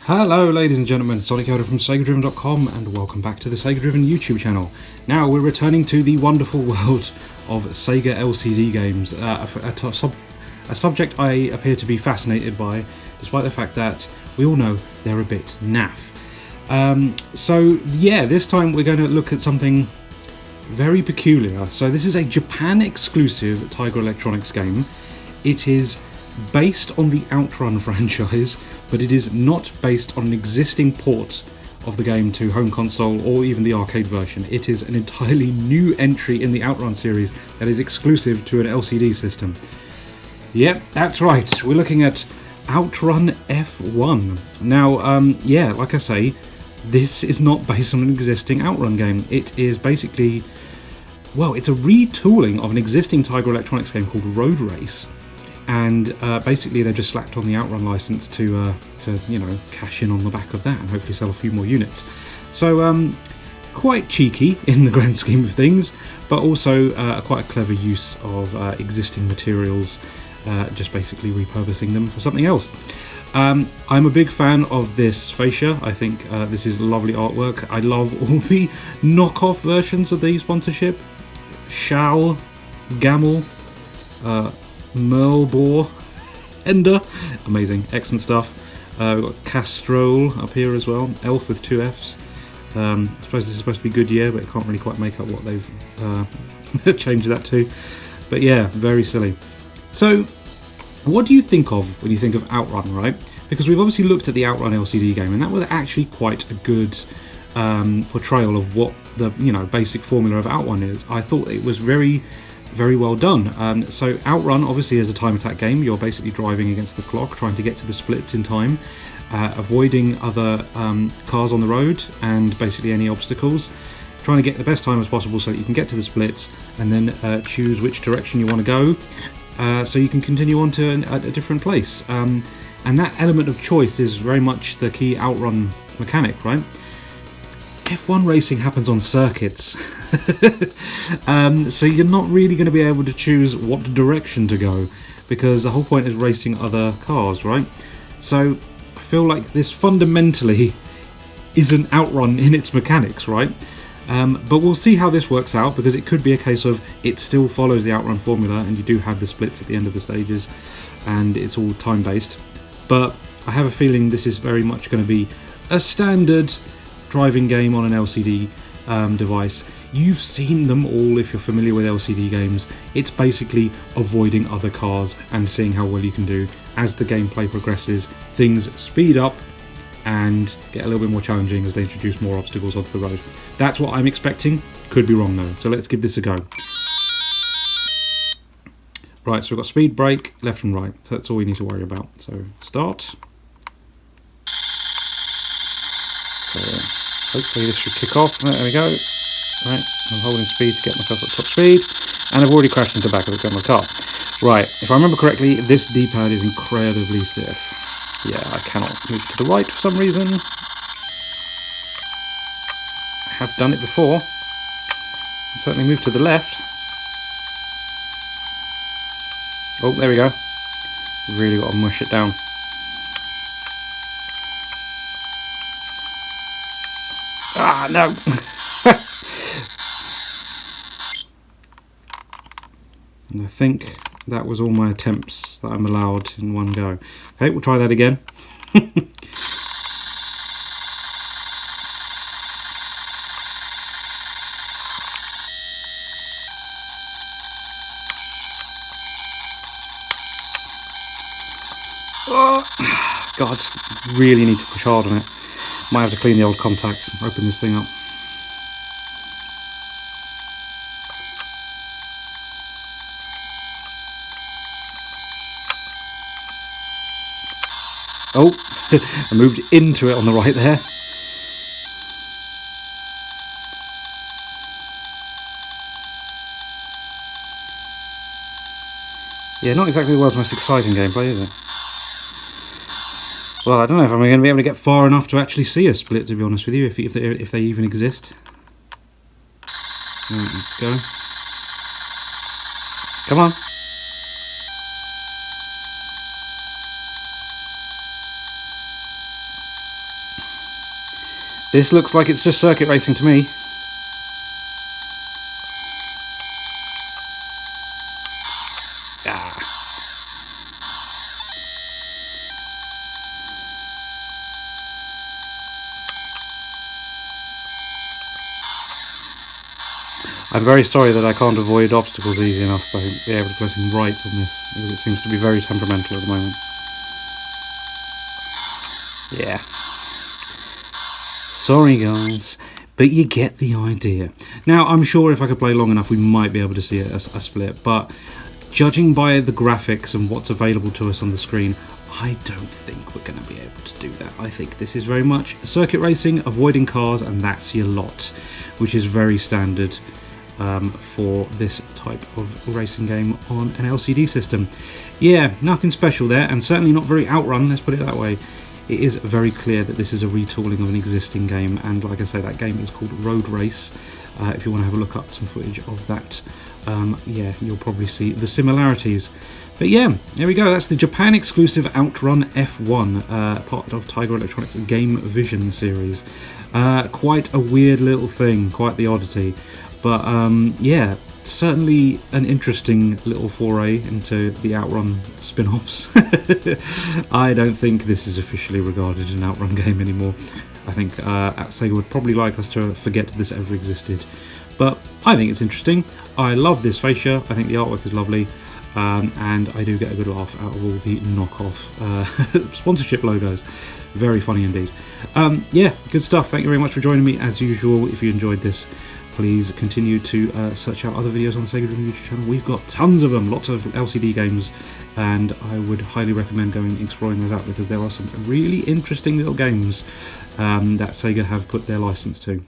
Hello ladies and gentlemen, Sonic from SEGADriven.com and welcome back to the Sega Driven YouTube channel. Now we're returning to the wonderful world of Sega LCD games, a subject I appear to be fascinated by, despite the fact that we all know they're a bit naff. So yeah, this time we're going to look at something very peculiar. So this is a Japan exclusive Tiger Electronics game. It is based on the OutRun franchise, but it is not based on an existing port of the game to home console or even the arcade version. It is an entirely new entry in the OutRun series that is exclusive to an LCD system. Yep, that's right, we're looking at OutRun F1. Now, yeah, like I say, this is not based on an existing OutRun game. It is basically, well, it's a retooling of an existing Tiger Electronics game called Road Race. And basically they've just slapped on the OutRun license to you know, cash in on the back of that and hopefully sell a few more units. So quite cheeky in the grand scheme of things, but also quite a clever use of existing materials, just basically repurposing them for something else. I'm a big fan of this fascia. I think this is lovely artwork. I love all the knockoff versions of the sponsorship. Shao, Gamel, Merlbor, Ender, amazing, excellent stuff. We've got Castrol up here as well, Elf with 2 Fs. I suppose this is supposed to be Goodyear, but it can't really quite make up what they've changed that to. But yeah, very silly. So, what do you think of when you think of OutRun, right? Because we've obviously looked at the OutRun LCD game, and that was actually quite a good portrayal of what the basic formula of OutRun is. I thought it was very well done. So OutRun obviously is a time attack game. You're basically driving against the clock, trying to get to the splits in time, avoiding other cars on the road and basically any obstacles, trying to get the best time as possible so that you can get to the splits and then choose which direction you want to go, so you can continue on to a different place. And that element of choice is very much the key OutRun mechanic, right? F1 racing happens on circuits, so you're not really going to be able to choose what direction to go, because the whole point is racing other cars, right? So I feel like this fundamentally is an OutRun in its mechanics, right? But we'll see how this works out, because it could be a case of it still follows the OutRun formula and you do have the splits at the end of the stages and it's all time-based. But I have a feeling this is very much going to be a standard driving game on an LCD device. You've seen them all if you're familiar with LCD games. It's basically avoiding other cars and seeing how well you can do. As the gameplay progresses, things speed up and get a little bit more challenging as they introduce more obstacles onto the road. That's what I'm expecting. Could be wrong though, so let's give this a go. Right, so we've got speed, brake, left and right. So that's all we need to worry about. So start. So hopefully this should kick off. There we go. Right, I'm holding speed to get myself at top speed, and I've already crashed into the back of my car. Right, if I remember correctly, this D-pad is incredibly stiff. Yeah, I cannot move to the right for some reason. I have done it before. I certainly moved to the left. Oh, there we go. Really got to mush it down. Ah, no! And I think that was all my attempts that I'm allowed in one go. Okay, we'll try that again. Oh, God, really need to push hard on it. Might have to clean the old contacts and open this thing up. Oh, I moved into it on the right there. Yeah, not exactly the world's most exciting gameplay, is it? Well, I don't know if I'm going to be able to get far enough to actually see a split, to be honest with you, if they even exist. Right, let's go. Come on. This looks like it's just circuit racing to me. Ah. I'm very sorry that I can't avoid obstacles easy enough by being able to pressing right on this, because it seems to be very temperamental at the moment. Yeah. Sorry guys, but you get the idea. Now, I'm sure if I could play long enough we might be able to see a split, but judging by the graphics and what's available to us on the screen, I don't think we're going to be able to do that. I think this is very much circuit racing, avoiding cars, and that's your lot, which is very standard for this type of racing game on an LCD system. Yeah, nothing special there, and certainly not very Outrun, let's put it that way. It is very clear that this is a retooling of an existing game, and like I say, that game is called Road Race. If you want to have a look up some footage of that, yeah, you'll probably see the similarities. But yeah, there we go, that's the Japan exclusive OutRun F1, part of Tiger Electronics' Game Vision series. Quite a weird little thing, quite the oddity. But yeah, certainly an interesting little foray into the Outrun spin-offs. I don't think this is officially regarded as an Outrun game anymore. I think Sega would probably like us to forget this ever existed. But I think it's interesting. I love this fascia. I think the artwork is lovely. And I do get a good laugh out of all the knockoff sponsorship logos. Very funny indeed. Yeah, good stuff. Thank you very much for joining me as usual. If you enjoyed this, please continue to search out other videos on the Sega Driven YouTube channel. We've got tons of them, lots of LCD games, and I would highly recommend going exploring those out because there are some really interesting little games that Sega have put their license to.